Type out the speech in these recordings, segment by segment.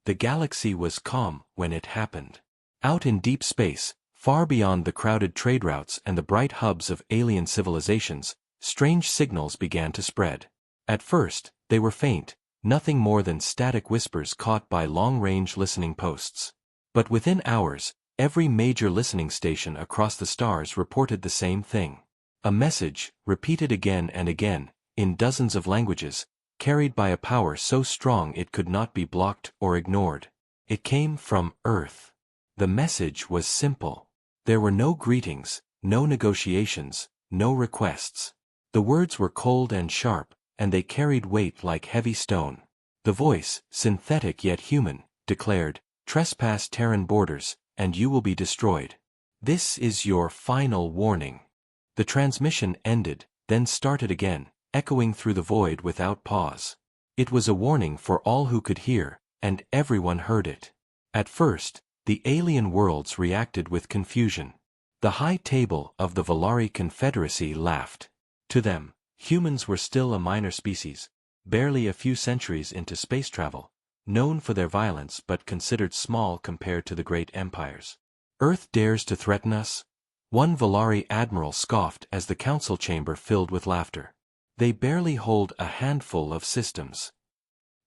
The galaxy was calm when it happened. Out in deep space, far beyond the crowded trade routes and the bright hubs of alien civilizations, strange signals began to spread. At first, they were faint, nothing more than static whispers caught by long-range listening posts. But within hours, every major listening station across the stars reported the same thing. A message, repeated again and again, in dozens of languages, carried by a power so strong it could not be blocked or ignored. It came from Earth. The message was simple. There were no greetings, no negotiations, no requests. The words were cold and sharp, and they carried weight like heavy stone. The voice, synthetic yet human, declared, "Trespass Terran borders, and you will be destroyed. This is your final warning." The transmission ended, then started again, echoing through the void without pause. It was a warning for all who could hear, and everyone heard it. At first, the alien worlds reacted with confusion. The high table of the Valari Confederacy laughed. To them, humans were still a minor species, barely a few centuries into space travel, known for their violence but considered small compared to the great empires. "Earth dares to threaten us?" One Valari admiral scoffed as the council chamber filled with laughter. "They barely hold a handful of systems."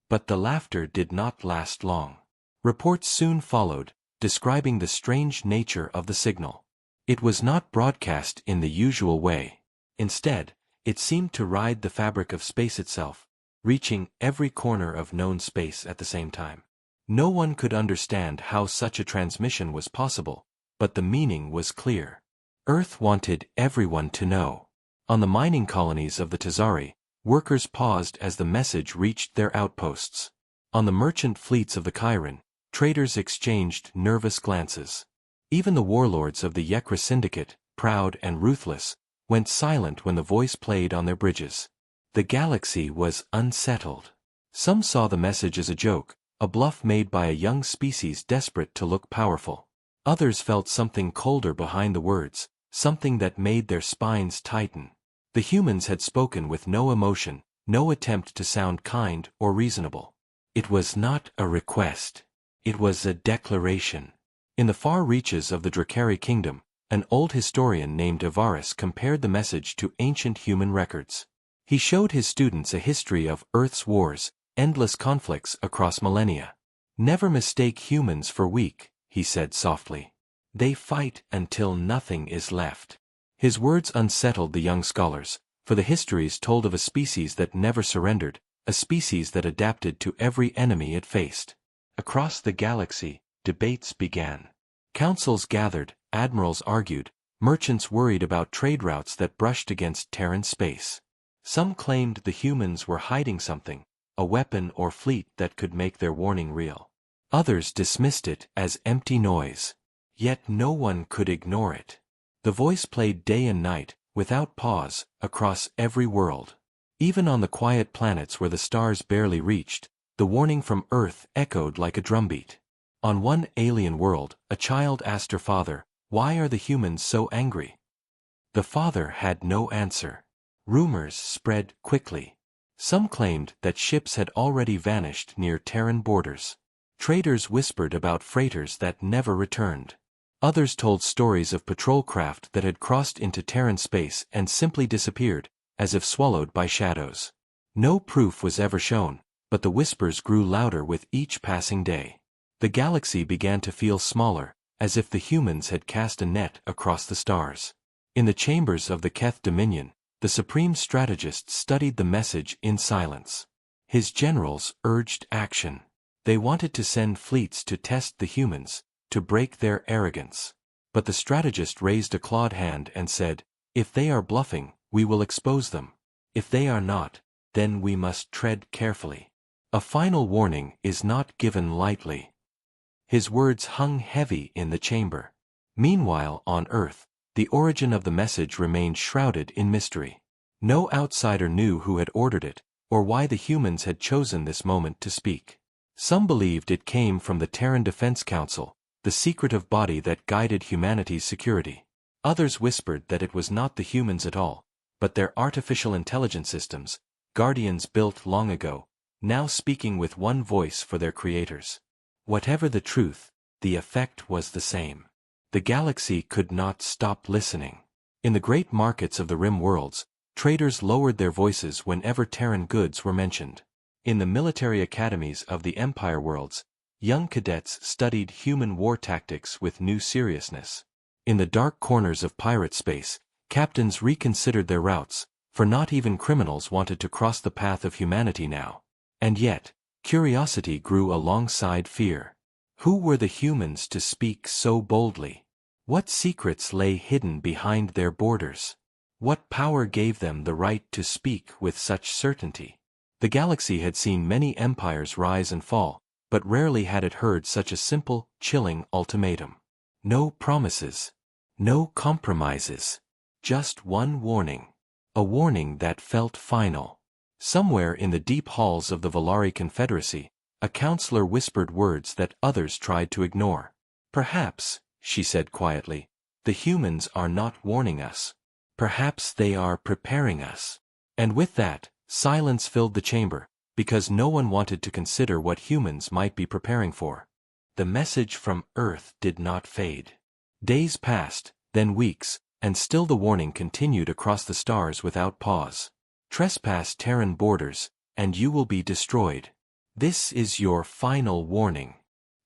But the laughter did not last long. Reports soon followed, describing the strange nature of the signal. It was not broadcast in the usual way. Instead, it seemed to ride the fabric of space itself, reaching every corner of known space at the same time. No one could understand how such a transmission was possible, but the meaning was clear. Earth wanted everyone to know. On the mining colonies of the Tazari, workers paused as the message reached their outposts. On the merchant fleets of the Chiron, traders exchanged nervous glances. Even the warlords of the Yekra Syndicate, proud and ruthless, went silent when the voice played on their bridges. The galaxy was unsettled. Some saw the message as a joke, a bluff made by a young species desperate to look powerful. Others felt something colder behind the words, something that made their spines tighten. The humans had spoken with no emotion, no attempt to sound kind or reasonable. It was not a request. It was a declaration. In the far reaches of the Drakari kingdom, an old historian named Avaris compared the message to ancient human records. He showed his students a history of Earth's wars, endless conflicts across millennia. "Never mistake humans for weak," he said softly. "They fight until nothing is left." His words unsettled the young scholars, for the histories told of a species that never surrendered, a species that adapted to every enemy it faced. Across the galaxy, debates began. Councils gathered, admirals argued, merchants worried about trade routes that brushed against Terran space. Some claimed the humans were hiding something, a weapon or fleet that could make their warning real. Others dismissed it as empty noise. Yet no one could ignore it. The voice played day and night, without pause, across every world. Even on the quiet planets where the stars barely reached, the warning from Earth echoed like a drumbeat. On one alien world, a child asked her father, "Why are the humans so angry?" The father had no answer. Rumors spread quickly. Some claimed that ships had already vanished near Terran borders. Traders whispered about freighters that never returned. Others told stories of patrol craft that had crossed into Terran space and simply disappeared, as if swallowed by shadows. No proof was ever shown, but the whispers grew louder with each passing day. The galaxy began to feel smaller, as if the humans had cast a net across the stars. In the chambers of the Keth Dominion, the supreme strategist studied the message in silence. His generals urged action. They wanted to send fleets to test the humans, to break their arrogance. But the strategist raised a clawed hand and said, "If they are bluffing, we will expose them. If they are not, then we must tread carefully. A final warning is not given lightly." His words hung heavy in the chamber. Meanwhile, on Earth, the origin of the message remained shrouded in mystery. No outsider knew who had ordered it, or why the humans had chosen this moment to speak. Some believed it came from the Terran Defense Council, the secretive body that guided humanity's security. Others whispered that it was not the humans at all, but their artificial intelligence systems, guardians built long ago, now speaking with one voice for their creators. Whatever the truth, the effect was the same. The galaxy could not stop listening. In the great markets of the Rim worlds, traders lowered their voices whenever Terran goods were mentioned. In the military academies of the Empire worlds, young cadets studied human war tactics with new seriousness. In the dark corners of pirate space, captains reconsidered their routes, for not even criminals wanted to cross the path of humanity now. And yet, curiosity grew alongside fear. Who were the humans to speak so boldly? What secrets lay hidden behind their borders? What power gave them the right to speak with such certainty? The galaxy had seen many empires rise and fall, but rarely had it heard such a simple, chilling ultimatum. No promises. No compromises. Just one warning. A warning that felt final. Somewhere in the deep halls of the Valari Confederacy, a counselor whispered words that others tried to ignore. Perhaps, she said quietly, the humans are not warning us. Perhaps they are preparing us. And with that, silence filled the chamber, because no one wanted to consider what humans might be preparing for. The message from Earth did not fade. Days passed, then weeks, and still the warning continued across the stars without pause. Trespass Terran borders, and you will be destroyed. This is your final warning.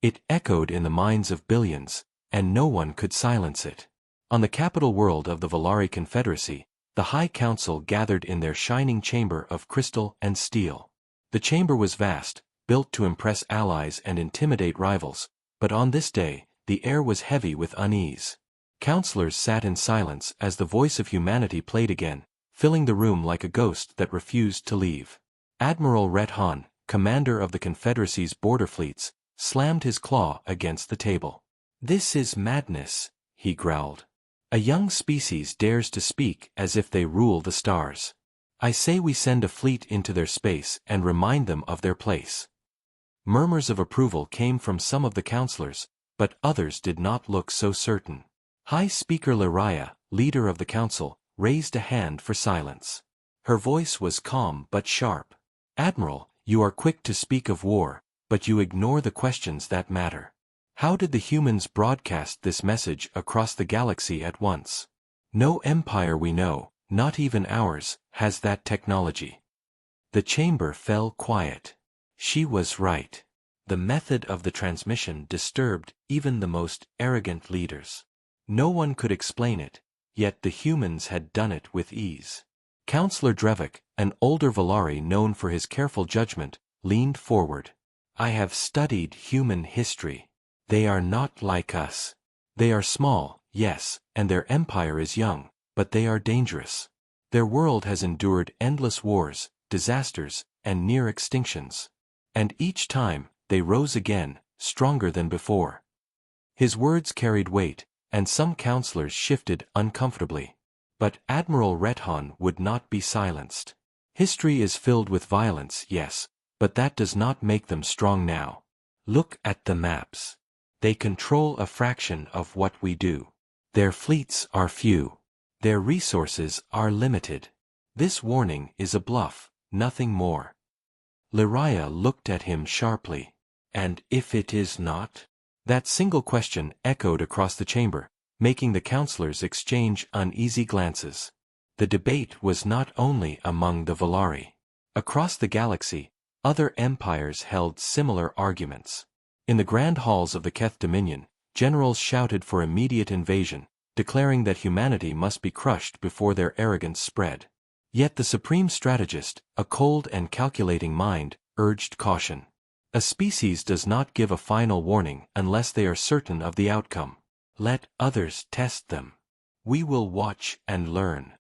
It echoed in the minds of billions, and no one could silence it. On the capital world of the Valari Confederacy, the High Council gathered in their shining chamber of crystal and steel. The chamber was vast, built to impress allies and intimidate rivals, but on this day, the air was heavy with unease. Counselors sat in silence as the voice of humanity played again, filling the room like a ghost that refused to leave. Admiral Rhett Hahn, commander of the Confederacy's border fleets, slammed his claw against the table. "This is madness," he growled. "A young species dares to speak as if they rule the stars. I say we send a fleet into their space and remind them of their place." Murmurs of approval came from some of the counselors, but others did not look so certain. High Speaker Lyraya, leader of the council, raised a hand for silence. Her voice was calm but sharp. "Admiral, you are quick to speak of war, but you ignore the questions that matter. How did the humans broadcast this message across the galaxy at once? No empire we know, not even ours, has that technology." The chamber fell quiet. She was right. The method of the transmission disturbed even the most arrogant leaders. No one could explain it, yet the humans had done it with ease. Counselor Drevik, an older Valari known for his careful judgment, leaned forward. "I have studied human history. They are not like us. They are small, yes, and their empire is young, but they are dangerous. Their world has endured endless wars, disasters, and near extinctions. And each time, they rose again, stronger than before." His words carried weight, and some counselors shifted uncomfortably. But Admiral Rhett Hahn would not be silenced. "History is filled with violence, yes, but that does not make them strong now. Look at the maps. They control a fraction of what we do. Their fleets are few. Their resources are limited. This warning is a bluff, nothing more." Lyraya looked at him sharply. "And if it is not?" That single question echoed across the chamber, making the counselors exchange uneasy glances. The debate was not only among the Valari. Across the galaxy, other empires held similar arguments. In the grand halls of the Keth Dominion, generals shouted for immediate invasion, declaring that humanity must be crushed before their arrogance spread. Yet the supreme strategist, a cold and calculating mind, urged caution. A species does not give a final warning unless they are certain of the outcome. Let others test them. We will watch and learn.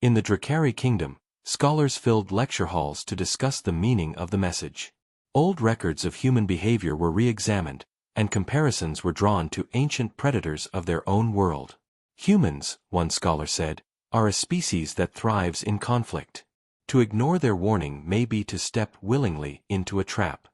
In the Drakari kingdom, scholars filled lecture halls to discuss the meaning of the message. Old records of human behavior were re-examined, and comparisons were drawn to ancient predators of their own world. Humans, one scholar said, are a species that thrives in conflict. To ignore their warning may be to step willingly into a trap.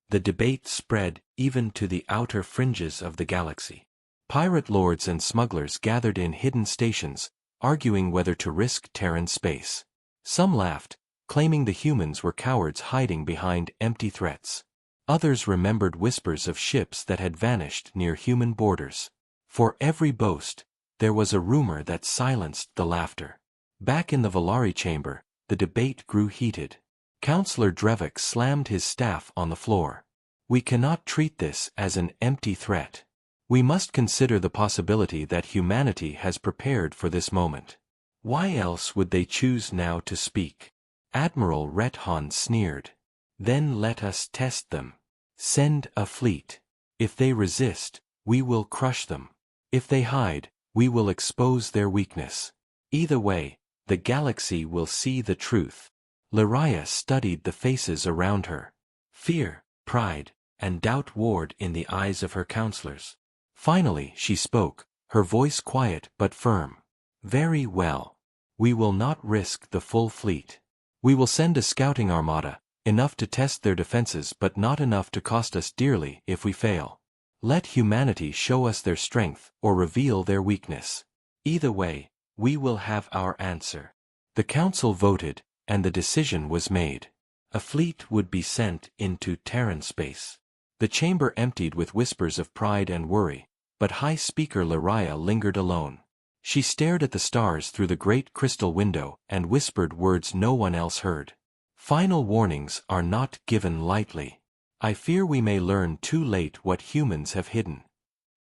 The debate spread even to the outer fringes of the galaxy. Pirate lords and smugglers gathered in hidden stations, arguing whether to risk Terran space. Some laughed, claiming the humans were cowards hiding behind empty threats. Others remembered whispers of ships that had vanished near human borders. For every boast, there was a rumor that silenced the laughter. Back in the Valari chamber, the debate grew heated. Councillor Drevik slammed his staff on the floor. We cannot treat this as an empty threat. We must consider the possibility that humanity has prepared for this moment. Why else would they choose now to speak? Admiral Rethan sneered. Then let us test them. Send a fleet. If they resist, we will crush them. If they hide, we will expose their weakness. Either way, the galaxy will see the truth. Lyria studied the faces around her. Fear, pride, and doubt warred in the eyes of her counselors. Finally she spoke, her voice quiet but firm. Very well. We will not risk the full fleet. We will send a scouting armada, enough to test their defenses but not enough to cost us dearly if we fail. Let humanity show us their strength or reveal their weakness. Either way, we will have our answer. The council voted, and the decision was made. A fleet would be sent into Terran space. The chamber emptied with whispers of pride and worry, but High Speaker Lyria lingered alone. She stared at the stars through the great crystal window and whispered words no one else heard. Final warnings are not given lightly. I fear we may learn too late what humans have hidden.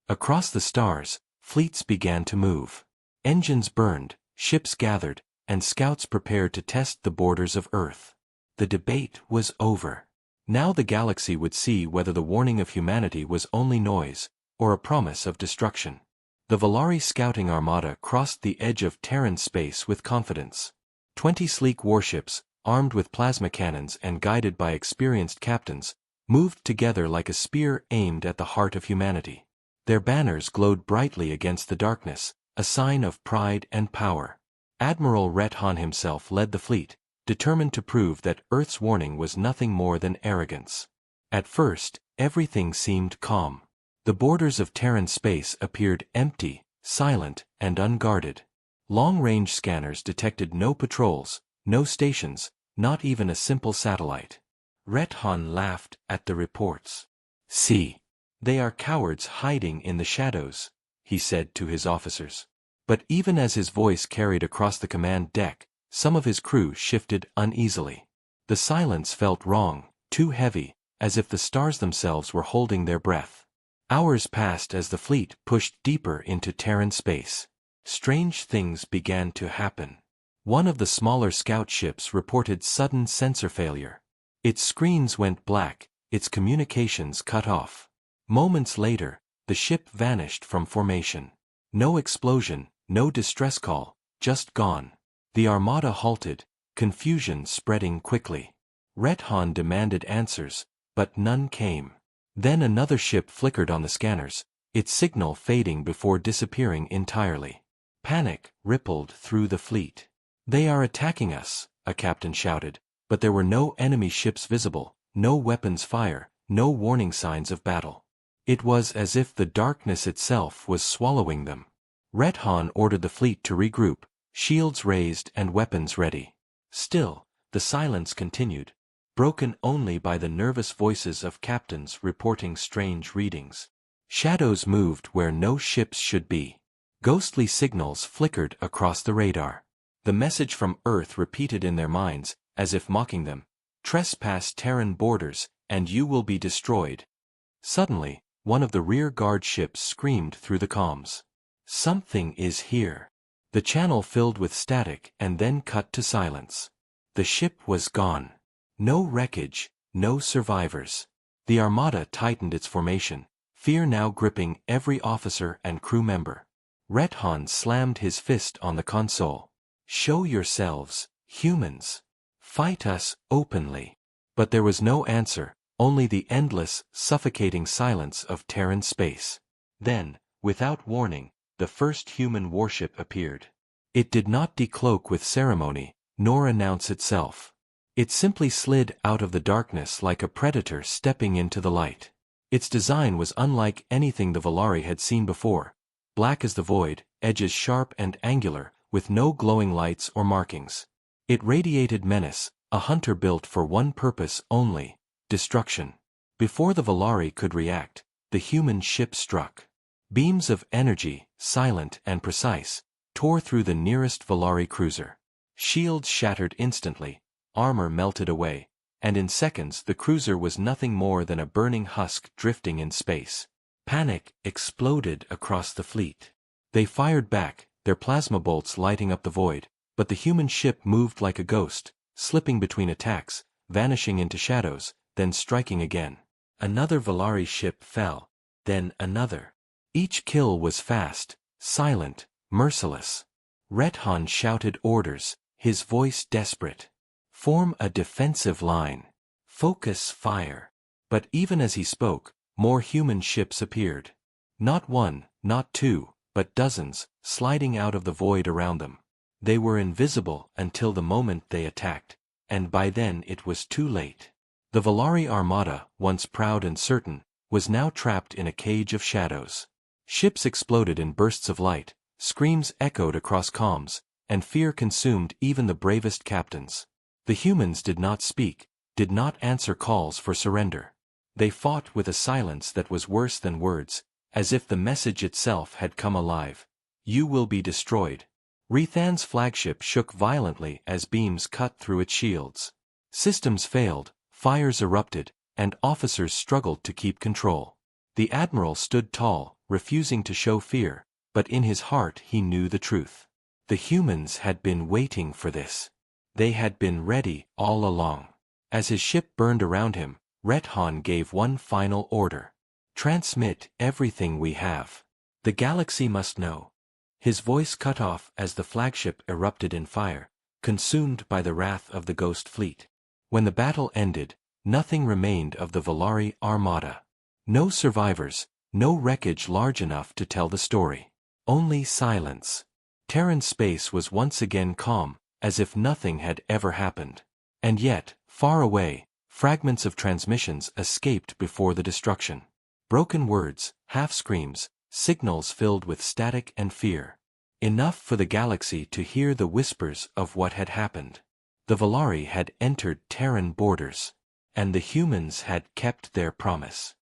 Across the stars, fleets began to move. Engines burned, ships gathered, and scouts prepared to test the borders of Earth. The debate was over. Now the galaxy would see whether the warning of humanity was only noise, or a promise of destruction. The Valari scouting armada crossed the edge of Terran space with confidence. 20 sleek warships, armed with plasma cannons and guided by experienced captains, moved together like a spear aimed at the heart of humanity. Their banners glowed brightly against the darkness, a sign of pride and power. Admiral Rethan himself led the fleet, determined to prove that Earth's warning was nothing more than arrogance. At first, everything seemed calm. The borders of Terran space appeared empty, silent, and unguarded. Long-range scanners detected no patrols, no stations, not even a simple satellite. Rethan laughed at the reports. See, they are cowards hiding in the shadows, he said to his officers. But even as his voice carried across the command deck, some of his crew shifted uneasily. The silence felt wrong, too heavy, as if the stars themselves were holding their breath. Hours passed as the fleet pushed deeper into Terran space. Strange things began to happen. One of the smaller scout ships reported sudden sensor failure. Its screens went black, its communications cut off. Moments later, the ship vanished from formation. No explosion, no distress call, just gone. The armada halted, confusion spreading quickly. Rethan demanded answers, but none came. Then another ship flickered on the scanners, its signal fading before disappearing entirely. Panic rippled through the fleet. They are attacking us, a captain shouted, but there were no enemy ships visible, no weapons fire, no warning signs of battle. It was as if the darkness itself was swallowing them. Rethan ordered the fleet to regroup, shields raised and weapons ready. Still, the silence continued, broken only by the nervous voices of captains reporting strange readings. Shadows moved where no ships should be. Ghostly signals flickered across the radar. The message from Earth repeated in their minds, as if mocking them. Trespass Terran borders, and you will be destroyed. Suddenly, one of the rear guard ships screamed through the comms. Something is here. The channel filled with static and then cut to silence. The ship was gone. No wreckage, no survivors. The armada tightened its formation, fear now gripping every officer and crew member. Rethan slammed his fist on the console. Show yourselves, humans. Fight us openly. But there was no answer, only the endless, suffocating silence of Terran space. Then, without warning, the first human warship appeared. It did not decloak with ceremony, nor announce itself. It simply slid out of the darkness like a predator stepping into the light. Its design was unlike anything the Valari had seen before, black as the void, edges sharp and angular, with no glowing lights or markings. It radiated menace, a hunter built for one purpose only, destruction. Before the Valari could react, the human ship struck. Beams of energy, silent and precise, tore through the nearest Valari cruiser. Shields shattered instantly, armor melted away, and in seconds the cruiser was nothing more than a burning husk drifting in space. Panic exploded across the fleet. They fired back, their plasma bolts lighting up the void, but the human ship moved like a ghost, slipping between attacks, vanishing into shadows, then striking again. Another Valari ship fell, then another. Each kill was fast, silent, merciless. Rethan shouted orders, his voice desperate. Form a defensive line. Focus fire. But even as he spoke, more human ships appeared. Not one, not two, but dozens, sliding out of the void around them. They were invisible until the moment they attacked, and by then it was too late. The Valari armada, once proud and certain, was now trapped in a cage of shadows. Ships exploded in bursts of light, screams echoed across comms, and fear consumed even the bravest captains. The humans did not speak, did not answer calls for surrender. They fought with a silence that was worse than words, as if the message itself had come alive. You will be destroyed. Rethan's flagship shook violently as beams cut through its shields. Systems failed, fires erupted, and officers struggled to keep control. The admiral stood tall, refusing to show fear, but in his heart he knew the truth. The humans had been waiting for this. They had been ready all along. As his ship burned around him, Rethan gave one final order. Transmit everything we have. The galaxy must know. His voice cut off as the flagship erupted in fire, consumed by the wrath of the ghost fleet. When the battle ended, nothing remained of the Valari armada. No survivors, no wreckage large enough to tell the story. Only silence. Terran space was once again calm, as if nothing had ever happened. And yet, far away, fragments of transmissions escaped before the destruction. Broken words, half-screams, signals filled with static and fear. Enough for the galaxy to hear the whispers of what had happened. The Valari had entered Terran borders. And the humans had kept their promise.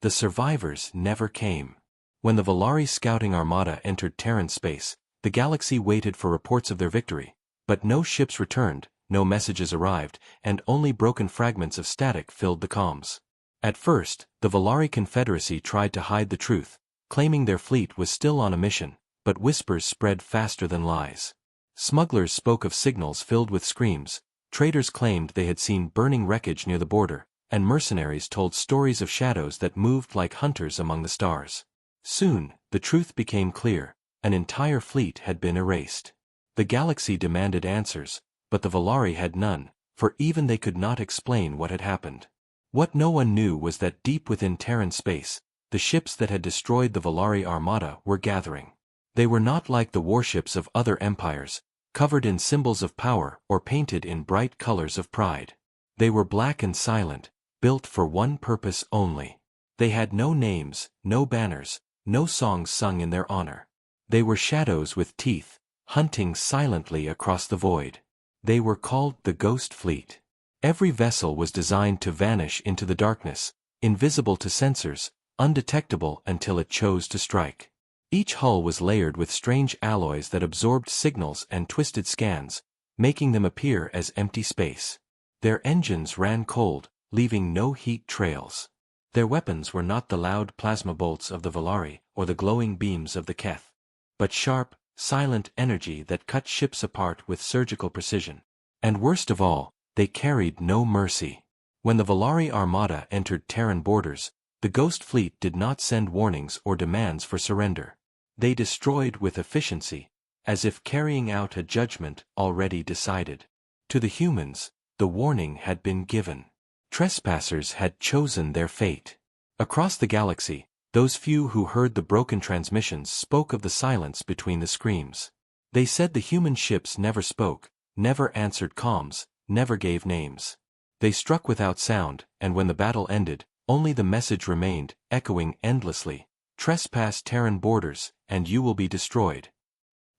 The survivors never came. When the Valari scouting armada entered Terran space, the galaxy waited for reports of their victory, but no ships returned, no messages arrived, and only broken fragments of static filled the comms. At first, the Valari Confederacy tried to hide the truth, claiming their fleet was still on a mission, but whispers spread faster than lies. Smugglers spoke of signals filled with screams, traders claimed they had seen burning wreckage near the border, and mercenaries told stories of shadows that moved like hunters among the stars. Soon, the truth became clear, an entire fleet had been erased. The galaxy demanded answers, but the Valari had none, for even they could not explain what had happened. What no one knew was that deep within Terran space, the ships that had destroyed the Valari armada were gathering. They were not like the warships of other empires, covered in symbols of power or painted in bright colors of pride. They were black and silent, built for one purpose only. They had no names, no banners, no songs sung in their honor. They were shadows with teeth, hunting silently across the void. They were called the Ghost Fleet. Every vessel was designed to vanish into the darkness, invisible to sensors, undetectable until it chose to strike. Each hull was layered with strange alloys that absorbed signals and twisted scans, making them appear as empty space. Their engines ran cold, leaving no heat trails. Their weapons were not the loud plasma bolts of the Valari or the glowing beams of the Keth, but sharp, silent energy that cut ships apart with surgical precision. And worst of all, they carried no mercy. When the Valari armada entered Terran borders, the Ghost Fleet did not send warnings or demands for surrender. They destroyed with efficiency, as if carrying out a judgment already decided. To the humans, the warning had been given. Trespassers had chosen their fate. Across the galaxy, those few who heard the broken transmissions spoke of the silence between the screams. They said the human ships never spoke, never answered comms, never gave names. They struck without sound, and when the battle ended, only the message remained, echoing endlessly, "Trespass Terran borders, and you will be destroyed."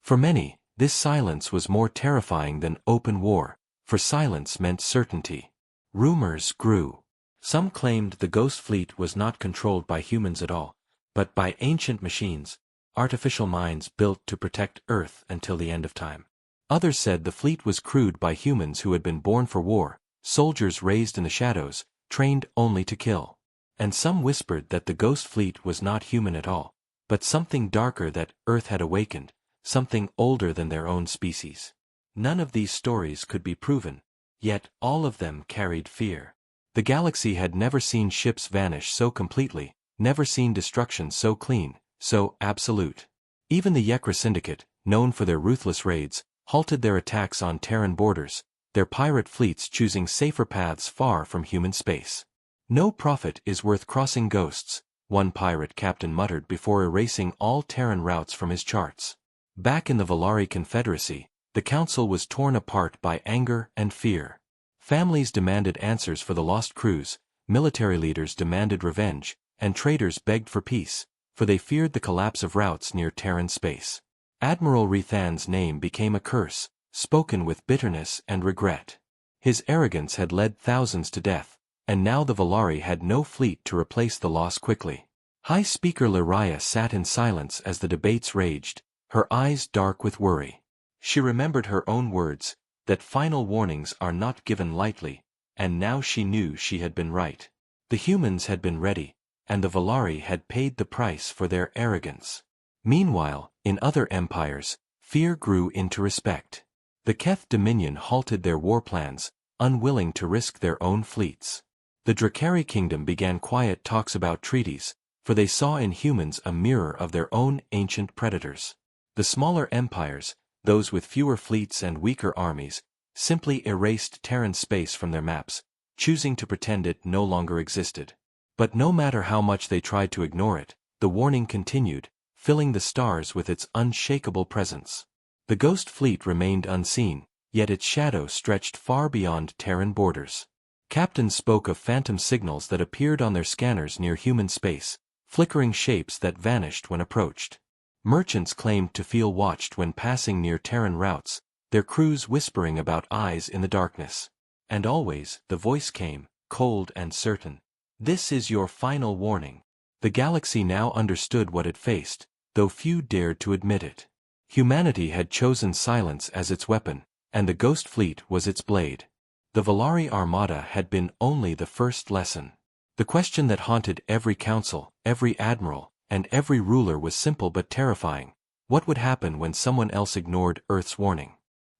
For many, this silence was more terrifying than open war, for silence meant certainty. Rumors grew. Some claimed the Ghost Fleet was not controlled by humans at all, but by ancient machines, artificial minds built to protect Earth until the end of time. Others said the fleet was crewed by humans who had been born for war, soldiers raised in the shadows, trained only to kill. And some whispered that the Ghost Fleet was not human at all, but something darker that Earth had awakened, something older than their own species. None of these stories could be proven, yet all of them carried fear. The galaxy had never seen ships vanish so completely, never seen destruction so clean, so absolute. Even the Yekra Syndicate, known for their ruthless raids, halted their attacks on Terran borders, their pirate fleets choosing safer paths far from human space. "No profit is worth crossing ghosts," one pirate captain muttered before erasing all Terran routes from his charts. Back in the Valari Confederacy, the council was torn apart by anger and fear. Families demanded answers for the lost crews, military leaders demanded revenge, and traders begged for peace, for they feared the collapse of routes near Terran space. Admiral Rethan's name became a curse, spoken with bitterness and regret. His arrogance had led thousands to death, and now the Valari had no fleet to replace the loss quickly. High Speaker Lyria sat in silence as the debates raged, her eyes dark with worry. She remembered her own words, that final warnings are not given lightly, and now she knew she had been right. The humans had been ready, and the Valari had paid the price for their arrogance. Meanwhile, in other empires, fear grew into respect. The Keth Dominion halted their war plans, unwilling to risk their own fleets. The Drakari Kingdom began quiet talks about treaties, for they saw in humans a mirror of their own ancient predators. The smaller empires, those with fewer fleets and weaker armies, simply erased Terran space from their maps, choosing to pretend it no longer existed. But no matter how much they tried to ignore it, the warning continued, filling the stars with its unshakable presence. The Ghost Fleet remained unseen, yet its shadow stretched far beyond Terran borders. Captains spoke of phantom signals that appeared on their scanners near human space, flickering shapes that vanished when approached. Merchants claimed to feel watched when passing near Terran routes, their crews whispering about eyes in the darkness. And always, the voice came, cold and certain. "This is your final warning." The galaxy now understood what it faced, though few dared to admit it. Humanity had chosen silence as its weapon, and the Ghost Fleet was its blade. The Valari Armada had been only the first lesson. The question that haunted every council, every admiral, and every ruler was simple but terrifying. What would happen when someone else ignored Earth's warning?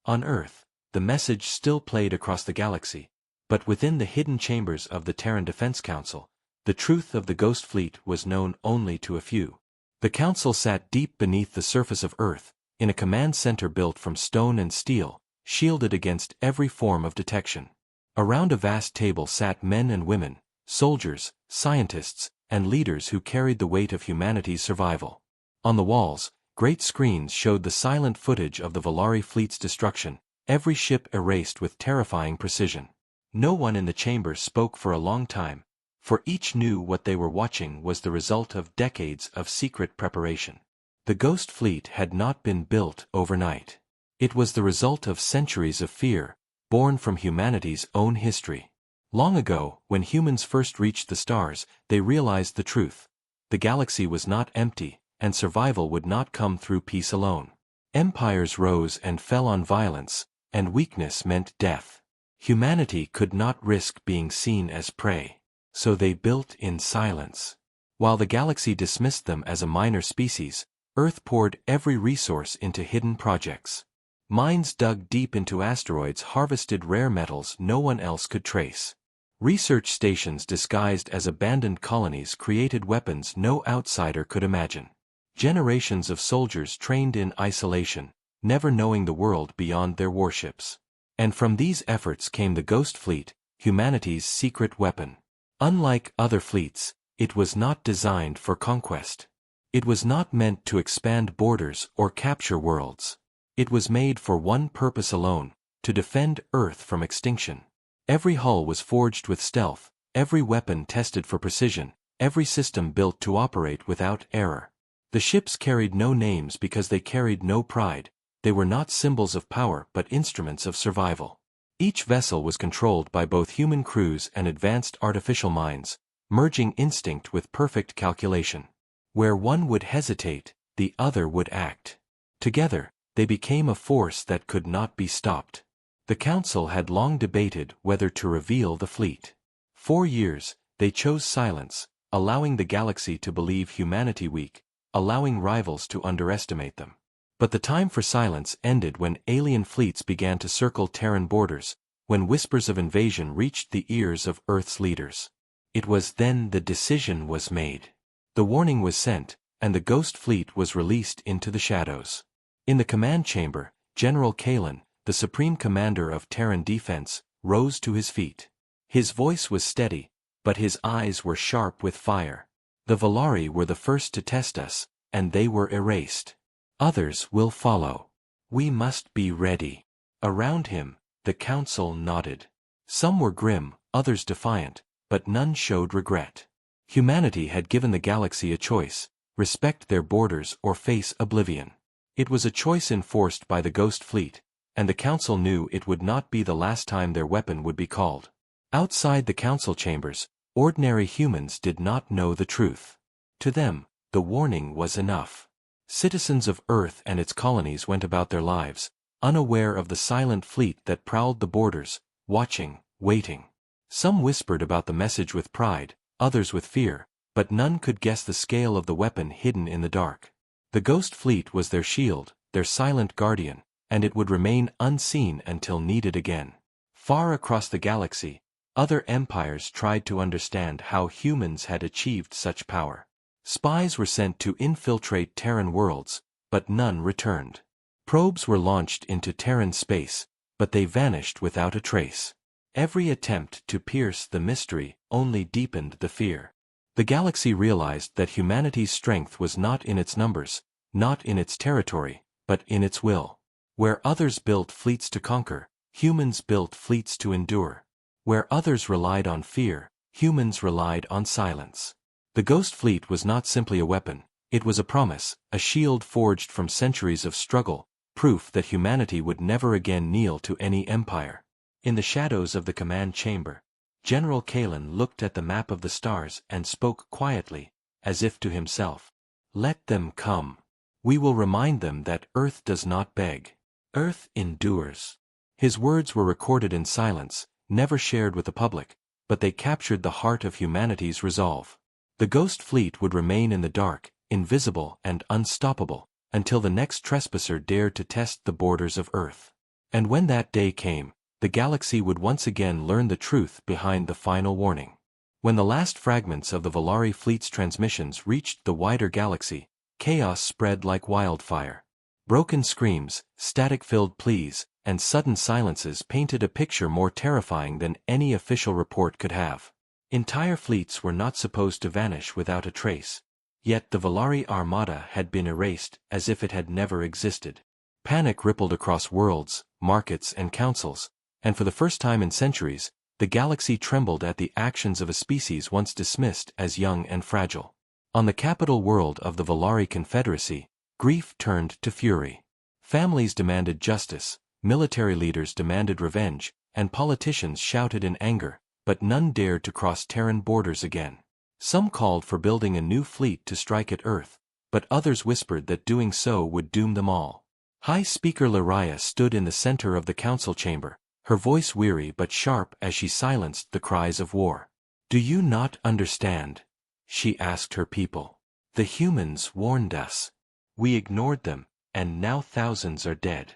On Earth, the message still played across the galaxy, but within the hidden chambers of the Terran Defense Council, the truth of the Ghost Fleet was known only to a few. The council sat deep beneath the surface of Earth, in a command center built from stone and steel, shielded against every form of detection. Around a vast table sat men and women, soldiers, scientists, and leaders who carried the weight of humanity's survival. On the walls, great screens showed the silent footage of the Valari fleet's destruction, every ship erased with terrifying precision. No one in the chamber spoke for a long time, for each knew what they were watching was the result of decades of secret preparation. The Ghost Fleet had not been built overnight. It was the result of centuries of fear, born from humanity's own history. Long ago, when humans first reached the stars, they realized the truth. The galaxy was not empty, and survival would not come through peace alone. Empires rose and fell on violence, and weakness meant death. Humanity could not risk being seen as prey, so they built in silence. While the galaxy dismissed them as a minor species, Earth poured every resource into hidden projects. Mines dug deep into asteroids harvested rare metals no one else could trace. Research stations disguised as abandoned colonies created weapons no outsider could imagine. Generations of soldiers trained in isolation, never knowing the world beyond their warships. And from these efforts came the Ghost Fleet, humanity's secret weapon. Unlike other fleets, it was not designed for conquest. It was not meant to expand borders or capture worlds. It was made for one purpose alone, to defend Earth from extinction. Every hull was forged with stealth, every weapon tested for precision, every system built to operate without error. The ships carried no names because they carried no pride. They were not symbols of power but instruments of survival. Each vessel was controlled by both human crews and advanced artificial minds, merging instinct with perfect calculation. Where one would hesitate, the other would act. Together, they became a force that could not be stopped. The Council had long debated whether to reveal the fleet. 4 years, they chose silence, allowing the galaxy to believe humanity weak, allowing rivals to underestimate them. But the time for silence ended when alien fleets began to circle Terran borders, when whispers of invasion reached the ears of Earth's leaders. It was then the decision was made. The warning was sent, and the Ghost Fleet was released into the shadows. In the command chamber, General Kalen, the supreme commander of Terran defense, rose to his feet. His voice was steady, but his eyes were sharp with fire. The Valari were the first to test us, and they were erased. Others will follow. We must be ready. Around him, the council nodded. Some were grim, others defiant, but none showed regret. Humanity had given the galaxy a choice: respect their borders or face oblivion. It was a choice enforced by the Ghost Fleet, and the council knew it would not be the last time their weapon would be called. Outside the council chambers, ordinary humans did not know the truth. To them, the warning was enough. Citizens of Earth and its colonies went about their lives, unaware of the silent fleet that prowled the borders, watching, waiting. Some whispered about the message with pride, others with fear, but none could guess the scale of the weapon hidden in the dark. The Ghost Fleet was their shield, their silent guardian, and it would remain unseen until needed again. Far across the galaxy, other empires tried to understand how humans had achieved such power. Spies were sent to infiltrate Terran worlds, but none returned. Probes were launched into Terran space, but they vanished without a trace. Every attempt to pierce the mystery only deepened the fear. The galaxy realized that humanity's strength was not in its numbers, not in its territory, but in its will. Where others built fleets to conquer, humans built fleets to endure. Where others relied on fear, humans relied on silence. The Ghost Fleet was not simply a weapon, it was a promise, a shield forged from centuries of struggle, proof that humanity would never again kneel to any empire. In the shadows of the command chamber, General Kalen looked at the map of the stars and spoke quietly, as if to himself. Let them come. We will remind them that Earth does not beg. Earth endures. His words were recorded in silence, never shared with the public, but they captured the heart of humanity's resolve. The Ghost Fleet would remain in the dark, invisible and unstoppable, until the next trespasser dared to test the borders of Earth. And when that day came, the galaxy would once again learn the truth behind the final warning. When the last fragments of the Valari fleet's transmissions reached the wider galaxy, chaos spread like wildfire. Broken screams, static-filled pleas, and sudden silences painted a picture more terrifying than any official report could have. Entire fleets were not supposed to vanish without a trace. Yet the Valari Armada had been erased as if it had never existed. Panic rippled across worlds, markets and councils, and for the first time in centuries, the galaxy trembled at the actions of a species once dismissed as young and fragile. On the capital world of the Valari Confederacy, grief turned to fury. Families demanded justice, military leaders demanded revenge, and politicians shouted in anger, but none dared to cross Terran borders again. Some called for building a new fleet to strike at Earth, but others whispered that doing so would doom them all. High Speaker Lyria stood in the center of the council chamber, her voice weary but sharp as she silenced the cries of war. "Do you not understand?" she asked her people. "The humans warned us. We ignored them, and now thousands are dead.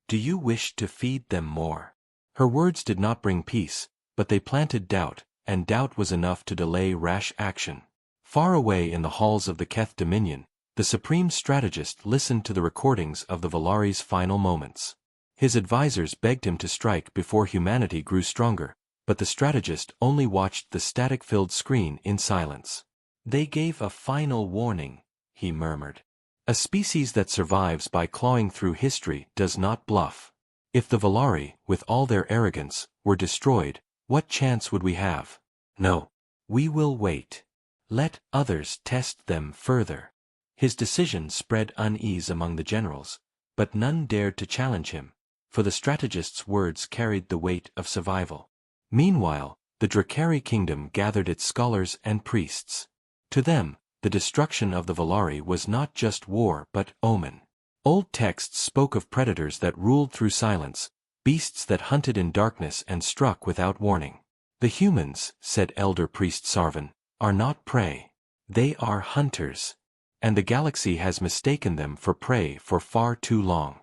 Do you wish to feed them more?" Her words did not bring peace, but they planted doubt, and doubt was enough to delay rash action. Far away in the halls of the Keth Dominion, the supreme strategist listened to the recordings of the Valari's final moments. His advisors begged him to strike before humanity grew stronger, but the strategist only watched the static-filled screen in silence. "They gave a final warning," he murmured. "A species that survives by clawing through history does not bluff. If the Valari, with all their arrogance, were destroyed, what chance would we have? No. We will wait. Let others test them further." His decision spread unease among the generals, but none dared to challenge him. for the strategist's words carried the weight of survival. Meanwhile, the Drakari kingdom gathered its scholars and priests. To them, the destruction of the Valari was not just war but omen. Old texts spoke of predators that ruled through silence, beasts that hunted in darkness and struck without warning. The humans, said Elder Priest Sarvan, are not prey. They are hunters. And the galaxy has mistaken them for prey for far too long.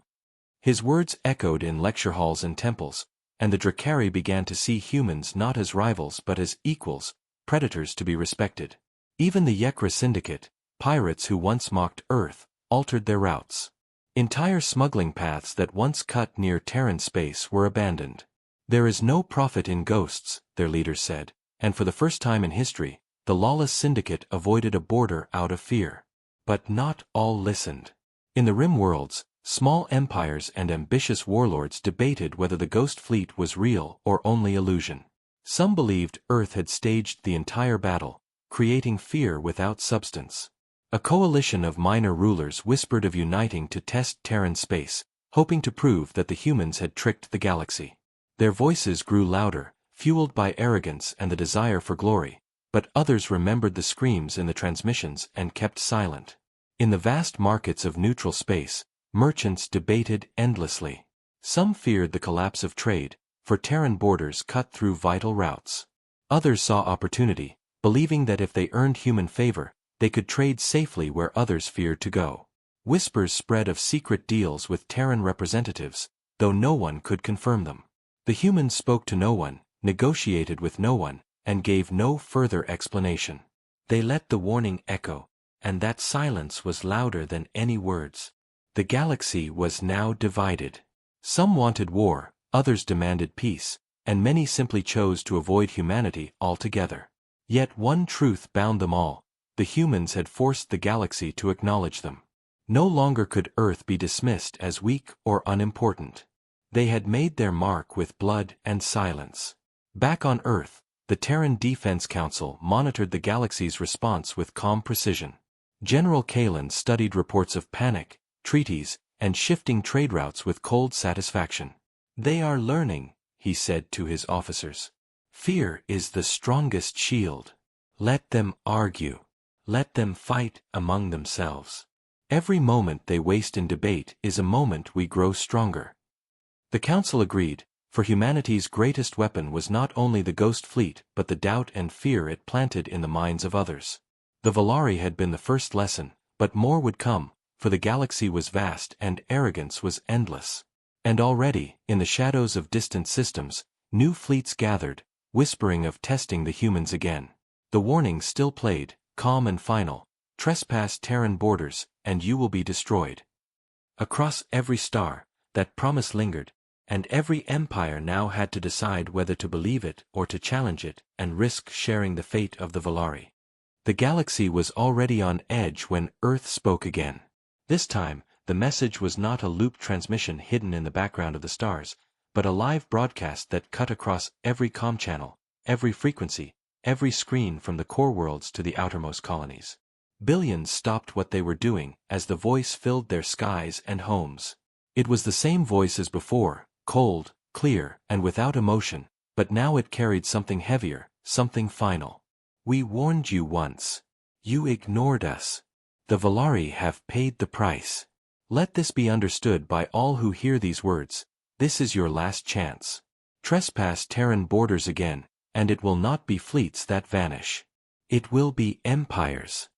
His words echoed in lecture halls and temples, and the Drakari began to see humans not as rivals but as equals, predators to be respected. Even the Yekra Syndicate, pirates who once mocked Earth, altered their routes. Entire smuggling paths that once cut near Terran space were abandoned. There is no profit in ghosts, their leaders said, and for the first time in history, the lawless syndicate avoided a border out of fear. But not all listened. In the Rim worlds, small empires and ambitious warlords debated whether the ghost fleet was real or only illusion. Some believed Earth had staged the entire battle, creating fear without substance. A coalition of minor rulers whispered of uniting to test Terran space, hoping to prove that the humans had tricked the galaxy. Their voices grew louder, fueled by arrogance and the desire for glory, but others remembered the screams in the transmissions and kept silent. In the vast markets of neutral space, merchants debated endlessly. Some feared the collapse of trade, for Terran borders cut through vital routes. Others saw opportunity, believing that if they earned human favor, they could trade safely where others feared to go. Whispers spread of secret deals with Terran representatives, though no one could confirm them. The humans spoke to no one, negotiated with no one, and gave no further explanation. They let the warning echo, and that silence was louder than any words. The galaxy was now divided. Some wanted war, others demanded peace, and many simply chose to avoid humanity altogether. Yet one truth bound them all: the humans had forced the galaxy to acknowledge them. No longer could Earth be dismissed as weak or unimportant. They had made their mark with blood and silence. Back on Earth, the Terran Defense Council monitored the galaxy's response with calm precision. General Kalen studied reports of panic, treaties, and shifting trade routes with cold satisfaction. They are learning, he said to his officers. Fear is the strongest shield. Let them argue. Let them fight among themselves. Every moment they waste in debate is a moment we grow stronger. The council agreed, for humanity's greatest weapon was not only the ghost fleet but the doubt and fear it planted in the minds of others. The Valari had been the first lesson, but more would come, for the galaxy was vast and arrogance was endless. And already, in the shadows of distant systems, new fleets gathered, whispering of testing the humans again. The warning still played, calm and final: trespass Terran borders, and you will be destroyed. Across every star, that promise lingered, and every empire now had to decide whether to believe it or to challenge it and risk sharing the fate of the Valari. The galaxy was already on edge when Earth spoke again. This time, the message was not a loop transmission hidden in the background of the stars, but a live broadcast that cut across every comm channel, every frequency, every screen from the core worlds to the outermost colonies. Billions stopped what they were doing as the voice filled their skies and homes. It was the same voice as before, cold, clear, and without emotion, but now it carried something heavier, something final. We warned you once. You ignored us. The Valari have paid the price. Let this be understood by all who hear these words: this is your last chance. Trespass Terran borders again, and it will not be fleets that vanish. It will be empires.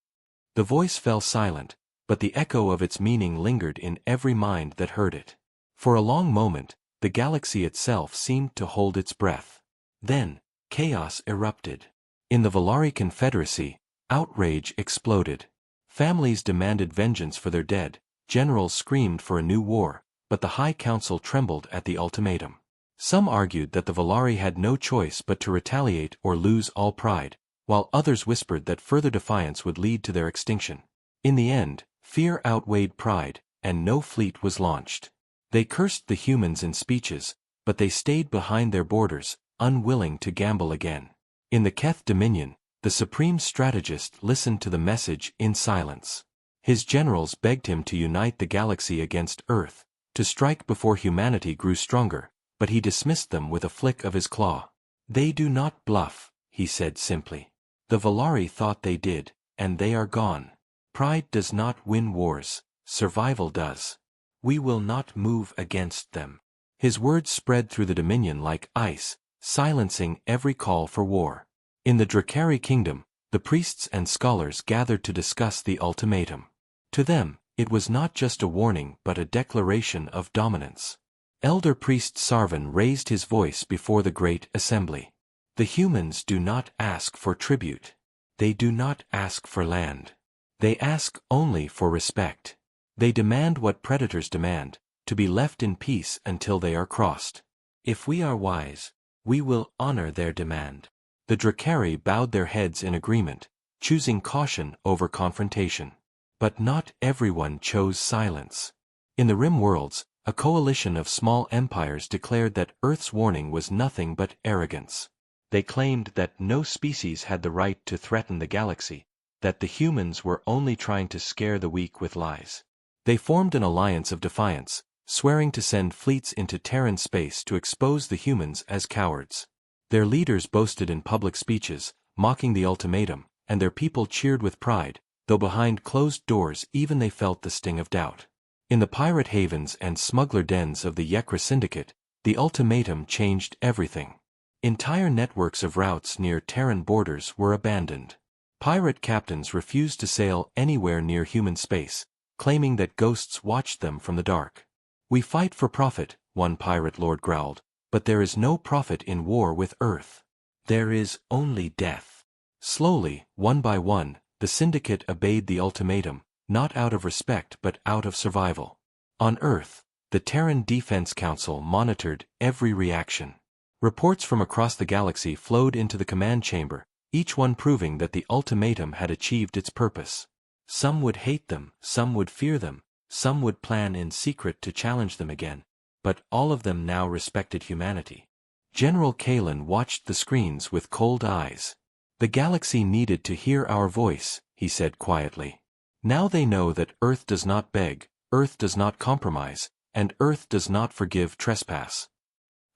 The voice fell silent, but the echo of its meaning lingered in every mind that heard it. For a long moment, the galaxy itself seemed to hold its breath. Then, chaos erupted. In the Valari Confederacy, outrage exploded. Families demanded vengeance for their dead, generals screamed for a new war, but the High Council trembled at the ultimatum. Some argued that the Valari had no choice but to retaliate or lose all pride, while others whispered that further defiance would lead to their extinction. In the end, fear outweighed pride, and no fleet was launched. They cursed the humans in speeches, but they stayed behind their borders, unwilling to gamble again. In the Keth Dominion, the supreme strategist listened to the message in silence. His generals begged him to unite the galaxy against Earth, to strike before humanity grew stronger, but he dismissed them with a flick of his claw. "They do not bluff," he said simply. "The Valari thought they did, and they are gone. Pride does not win wars, survival does. We will not move against them." His words spread through the Dominion like ice, silencing every call for war. In the Drakari kingdom, the priests and scholars gathered to discuss the ultimatum. To them, it was not just a warning but a declaration of dominance. Elder Priest Sarvan raised his voice before the great assembly. "The humans do not ask for tribute. They do not ask for land. They ask only for respect. They demand what predators demand, to be left in peace until they are crossed. If we are wise, we will honor their demand." The Drakari bowed their heads in agreement, choosing caution over confrontation. But not everyone chose silence. In the Rim worlds, a coalition of small empires declared that Earth's warning was nothing but arrogance. They claimed that no species had the right to threaten the galaxy, that the humans were only trying to scare the weak with lies. They formed an alliance of defiance, swearing to send fleets into Terran space to expose the humans as cowards. Their leaders boasted in public speeches, mocking the ultimatum, and their people cheered with pride, though behind closed doors even they felt the sting of doubt. In the pirate havens and smuggler dens of the Yekra Syndicate, the ultimatum changed everything. Entire networks of routes near Terran borders were abandoned. Pirate captains refused to sail anywhere near human space, claiming that ghosts watched them from the dark. "We fight for profit," one pirate lord growled, "but there is no profit in war with Earth. There is only death." Slowly, one by one, the Syndicate obeyed the ultimatum, not out of respect but out of survival. On Earth, the Terran Defense Council monitored every reaction. Reports from across the galaxy flowed into the command chamber, each one proving that the ultimatum had achieved its purpose. Some would hate them, some would fear them, some would plan in secret to challenge them again, but all of them now respected humanity. General Kalen watched the screens with cold eyes. "The galaxy needed to hear our voice," he said quietly. "Now they know that Earth does not beg, Earth does not compromise, and Earth does not forgive trespass."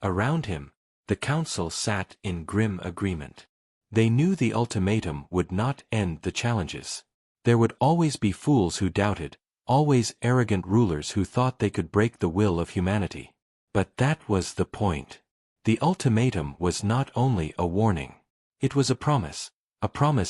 Around him, the council sat in grim agreement. They knew the ultimatum would not end the challenges. There would always be fools who doubted, always arrogant rulers who thought they could break the will of humanity. But that was the point. The ultimatum was not only a warning. It was a promise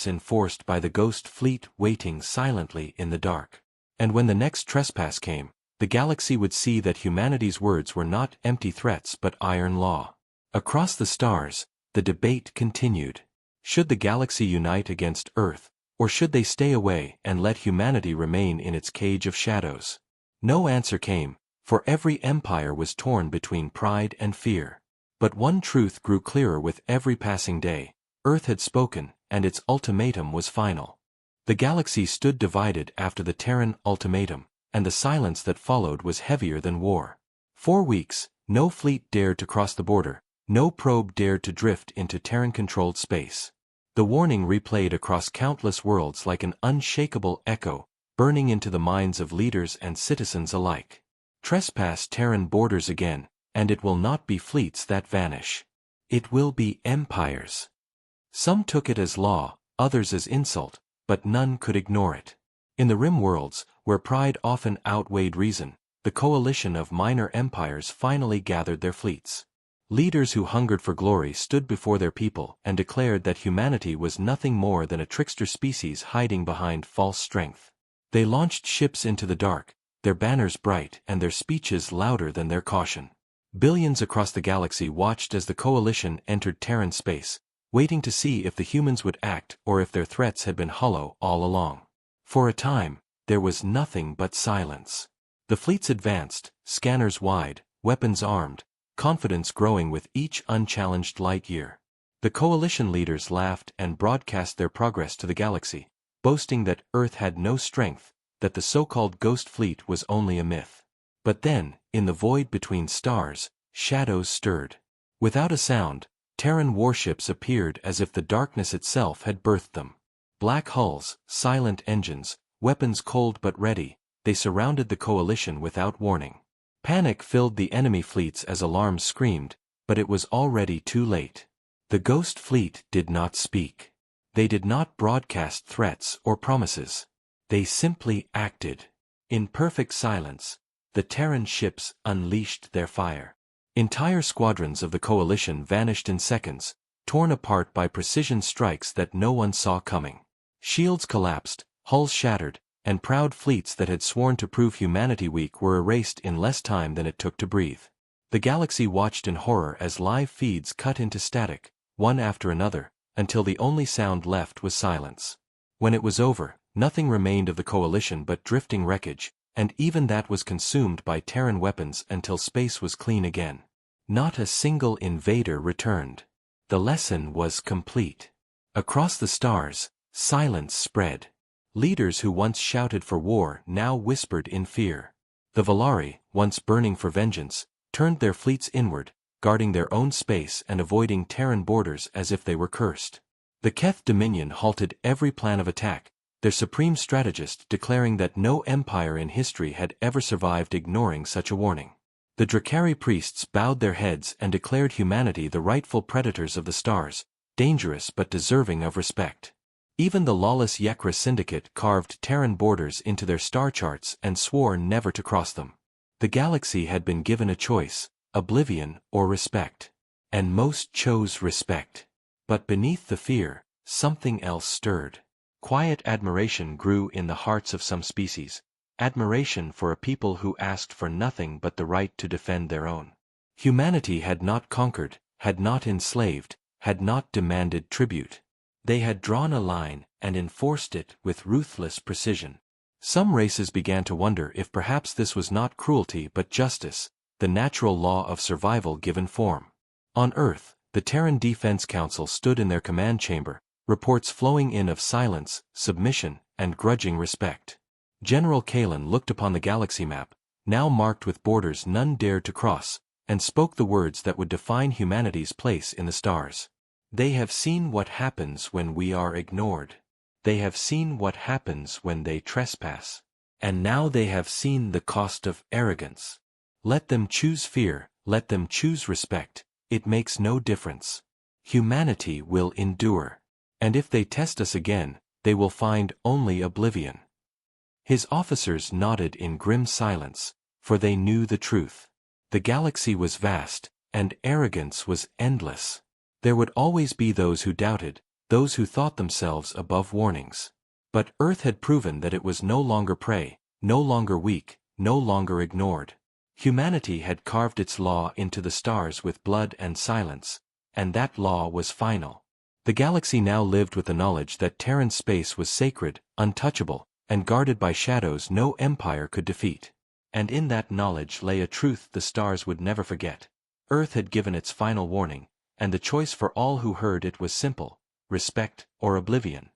enforced by the Ghost Fleet waiting silently in the dark. And when the next trespass came, the galaxy would see that humanity's words were not empty threats but iron law. Across the stars, the debate continued. Should the galaxy unite against Earth, or should they stay away and let humanity remain in its cage of shadows? No answer came, for every empire was torn between pride and fear. But one truth grew clearer with every passing day: Earth had spoken, and its ultimatum was final. The galaxy stood divided after the Terran ultimatum, and the silence that followed was heavier than war. 4 weeks, no fleet dared to cross the border, no probe dared to drift into Terran-controlled space. The warning replayed across countless worlds like an unshakable echo, burning into the minds of leaders and citizens alike. Trespass Terran borders again, and it will not be fleets that vanish. It will be empires. Some took it as law, others as insult, but none could ignore it. In the Rim worlds, where pride often outweighed reason, the coalition of minor empires finally gathered their fleets. Leaders who hungered for glory stood before their people and declared that humanity was nothing more than a trickster species hiding behind false strength. They launched ships into the dark, their banners bright and their speeches louder than their caution. Billions across the galaxy watched as the coalition entered Terran space, waiting to see if the humans would act or if their threats had been hollow all along. For a time, there was nothing but silence. The fleets advanced, scanners wide, weapons armed, confidence growing with each unchallenged light year. The coalition leaders laughed and broadcast their progress to the galaxy, boasting that Earth had no strength, that the so-called Ghost Fleet was only a myth. But then, in the void between stars, shadows stirred. Without a sound, Terran warships appeared as if the darkness itself had birthed them. Black hulls, silent engines, weapons cold but ready, they surrounded the coalition without warning. Panic filled the enemy fleets as alarms screamed, but it was already too late. The Ghost Fleet did not speak. They did not broadcast threats or promises. They simply acted. In perfect silence, the Terran ships unleashed their fire. Entire squadrons of the coalition vanished in seconds, torn apart by precision strikes that no one saw coming. Shields collapsed, hulls shattered, and proud fleets that had sworn to prove humanity weak were erased in less time than it took to breathe. The galaxy watched in horror as live feeds cut into static, one after another, until the only sound left was silence. When it was over, nothing remained of the coalition but drifting wreckage, and even that was consumed by Terran weapons until space was clean again. Not a single invader returned. The lesson was complete. Across the stars, silence spread. Leaders who once shouted for war now whispered in fear. The Valari, once burning for vengeance, turned their fleets inward, guarding their own space and avoiding Terran borders as if they were cursed. The Keth Dominion halted every plan of attack, their supreme strategist declaring that no empire in history had ever survived ignoring such a warning. The Drakari priests bowed their heads and declared humanity the rightful predators of the stars, dangerous but deserving of respect. Even the lawless Yekra Syndicate carved Terran borders into their star charts and swore never to cross them. The galaxy had been given a choice, oblivion or respect. And most chose respect. But beneath the fear, something else stirred. Quiet admiration grew in the hearts of some species, admiration for a people who asked for nothing but the right to defend their own. Humanity had not conquered, had not enslaved, had not demanded tribute. They had drawn a line and enforced it with ruthless precision. Some races began to wonder if perhaps this was not cruelty but justice, the natural law of survival given form. On Earth, the Terran Defense Council stood in their command chamber, reports flowing in of silence, submission, and grudging respect. General Kalen looked upon the galaxy map, now marked with borders none dared to cross, and spoke the words that would define humanity's place in the stars. They have seen what happens when we are ignored. They have seen what happens when they trespass. And now they have seen the cost of arrogance. Let them choose fear, let them choose respect, it makes no difference. Humanity will endure. And if they test us again, they will find only oblivion. His officers nodded in grim silence, for they knew the truth. The galaxy was vast, and arrogance was endless. There would always be those who doubted, those who thought themselves above warnings. But Earth had proven that it was no longer prey, no longer weak, no longer ignored. Humanity had carved its law into the stars with blood and silence, and that law was final. The galaxy now lived with the knowledge that Terran space was sacred, untouchable, and guarded by shadows no empire could defeat. And in that knowledge lay a truth the stars would never forget. Earth had given its final warning, and the choice for all who heard it was simple: respect or oblivion.